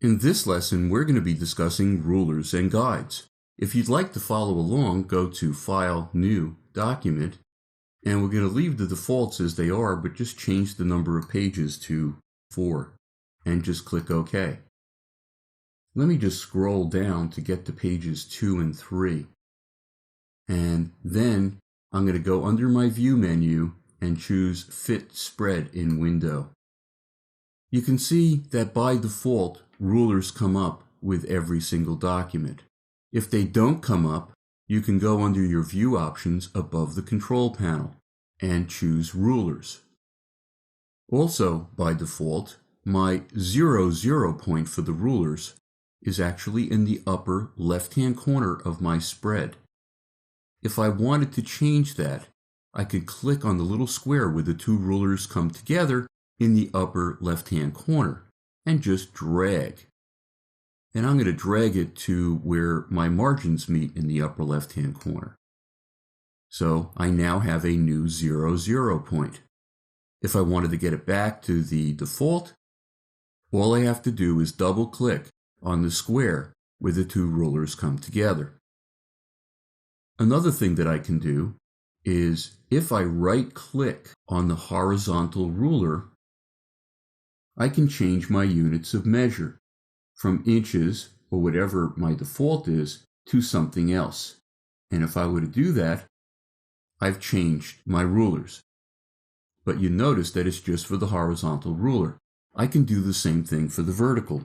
In this lesson, we're going to be discussing rulers and guides. If you'd like to follow along, go to File, New, Document, and we're going to leave the defaults as they are, but just change the number of pages to 4, and just click OK. Let me just scroll down to get to pages 2 and 3. And then I'm going to go under my View menu and choose Fit Spread in Window. You can see that by default, rulers come up with every single document. If they don't come up, you can go under your View options above the Control panel and choose Rulers. Also, by default, my 0 point for the rulers is actually in the upper left-hand corner of my spread. If I wanted to change that, I could click on the little square where the two rulers come together in the upper left-hand corner and just drag. And I'm going to drag it to where my margins meet in the upper left-hand corner. So I now have a new 0 point. If I wanted to get it back to the default, all I have to do is double-click on the square where the two rulers come together. Another thing that I can do is if I right-click on the horizontal ruler, I can change my units of measure from inches, or whatever my default is, to something else. And if I were to do that, I've changed my rulers. But you notice that it's just for the horizontal ruler. I can do the same thing for the vertical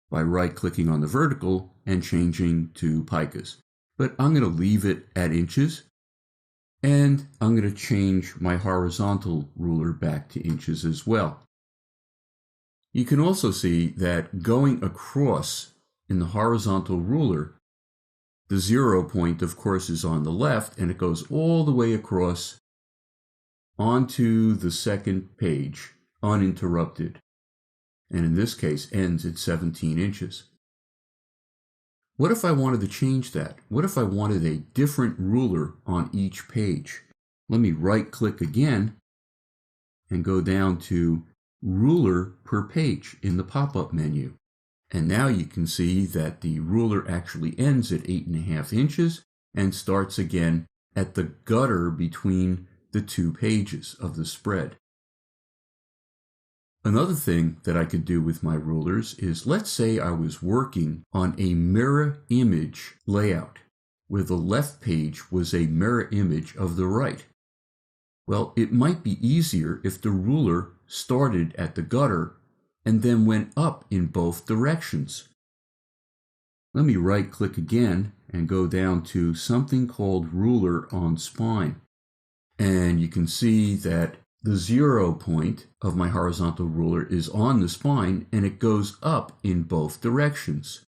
by right-clicking on the vertical and changing to picas. But I'm going to leave it at inches, and I'm going to change my horizontal ruler back to inches as well. You can also see that going across in the horizontal ruler, the 0 point, of course, is on the left, and it goes all the way across onto the second page, uninterrupted. And in this case, ends at 17 inches. What if I wanted to change that? What if I wanted a different ruler on each page? Let me right-click again and go down to Ruler per page in the pop-up menu. And now you can see that the ruler actually ends at 8.5 inches and starts again at the gutter between the two pages of the spread. Another thing that I could do with my rulers is, let's say I was working on a mirror image layout where the left page was a mirror image of the right. Well, it might be easier if the ruler started at the gutter and then went up in both directions. Let me right-click again and go down to something called Ruler on Spine. And you can see that the 0 point of my horizontal ruler is on the spine and it goes up in both directions.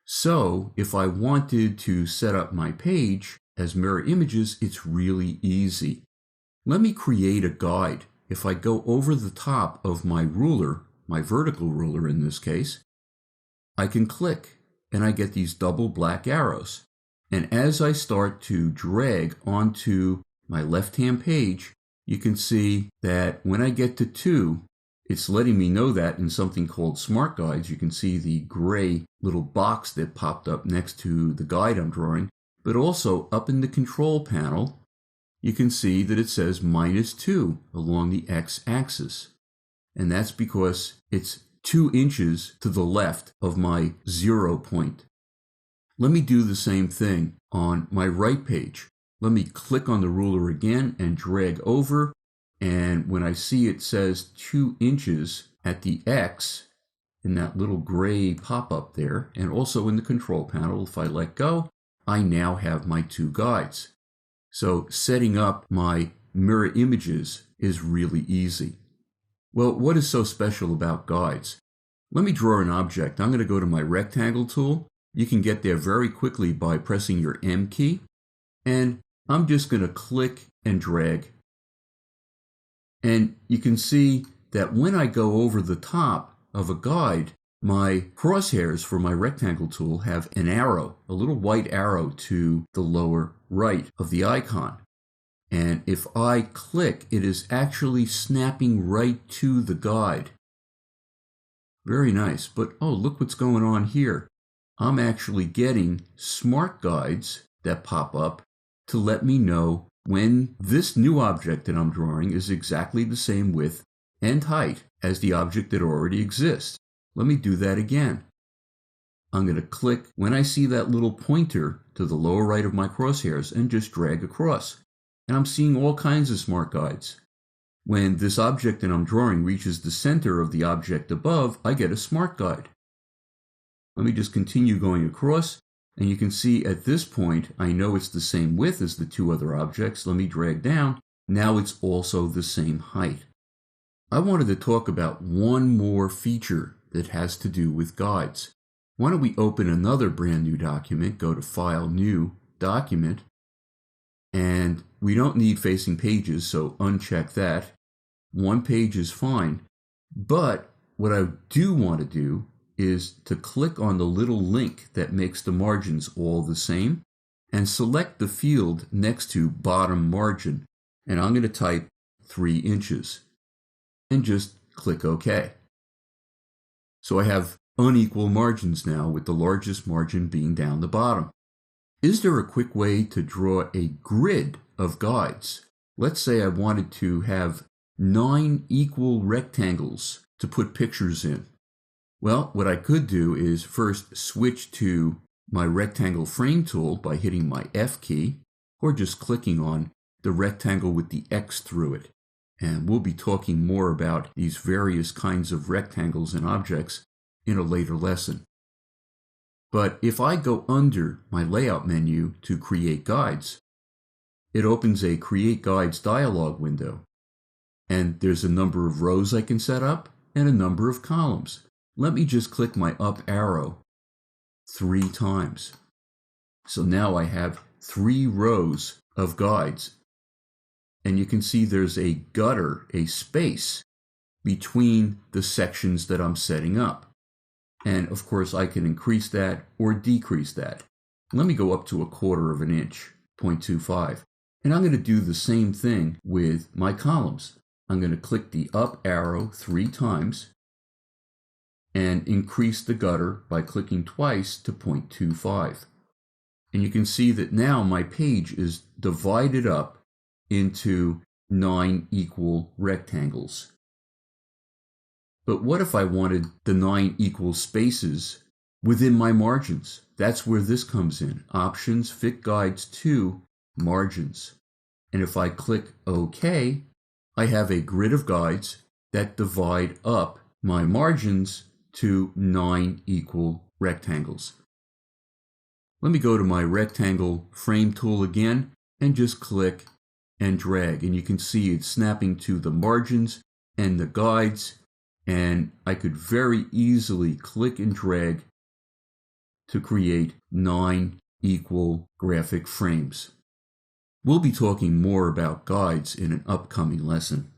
So if I wanted to set up my page as mirror images, it's really easy. Let me create a guide. If I go over the top of my ruler, my vertical ruler in this case, I can click and I get these double black arrows. And as I start to drag onto my left-hand page, you can see that when I get to 2, it's letting me know that in something called Smart Guides. You can see the gray little box that popped up next to the guide I'm drawing, but also up in the control panel, you can see that it says -2 along the x-axis. And that's because it's 2 inches to the left of my 0 point. Let me do the same thing on my right page. Let me click on the ruler again and drag over. And when I see it says 2 inches at the X in that little gray pop-up there, and also in the control panel, if I let go, I now have my 2 guides. So setting up my mirror images is really easy. Well, what is so special about guides? Let me draw an object. I'm going to go to my rectangle tool. You can get there very quickly by pressing your M key. And I'm just going to click and drag. And you can see that when I go over the top of a guide, my crosshairs for my rectangle tool have an arrow, a little white arrow to the lower right of the icon. And if I click, it is actually snapping right to the guide. Very nice. But oh, look what's going on here. I'm actually getting smart guides that pop up to let me know when this new object that I'm drawing is exactly the same width and height as the object that already exists. Let me do that again. I'm going to click when I see that little pointer to the lower right of my crosshairs and just drag across. And I'm seeing all kinds of smart guides. When this object that I'm drawing reaches the center of the object above, I get a smart guide. Let me just continue going across, and you can see at this point, I know it's the same width as the two other objects. Let me drag down. Now it's also the same height. I wanted to talk about one more feature that has to do with guides. Why don't we open another brand new document, go to File, New, Document, and we don't need facing pages, so uncheck that. One page is fine, but what I do want to do is to click on the little link that makes the margins all the same and select the field next to bottom margin. And I'm going to type 3 inches and just click OK. So I have unequal margins now, with the largest margin being down the bottom. Is there a quick way to draw a grid of guides? Let's say I wanted to have 9 equal rectangles to put pictures in. Well, what I could do is first switch to my rectangle frame tool by hitting my F key, or just clicking on the rectangle with the X through it. And we'll be talking more about these various kinds of rectangles and objects in a later lesson. But if I go under my layout menu to create guides, it opens a Create Guides dialog window. And there's a number of rows I can set up and a number of columns. Let me just click my up arrow 3 times. So now I have 3 rows of guides. And you can see there's a gutter, a space, between the sections that I'm setting up. And of course I can increase that or decrease that. Let me go up to 1/4 inch, 0.25. And I'm going to do the same thing with my columns. I'm going to click the up arrow 3 times and increase the gutter by clicking twice to 0.25. And you can see that now my page is divided up into 9 equal rectangles. But what if I wanted the 9 equal spaces within my margins? That's where this comes in. Options, Fit Guides to Margins. And if I click OK, I have a grid of guides that divide up my margins to 9 equal rectangles. Let me go to my rectangle frame tool again and just click and drag. And you can see it's snapping to the margins and the guides. And I could very easily click and drag to create 9 equal graphic frames. We'll be talking more about guides in an upcoming lesson.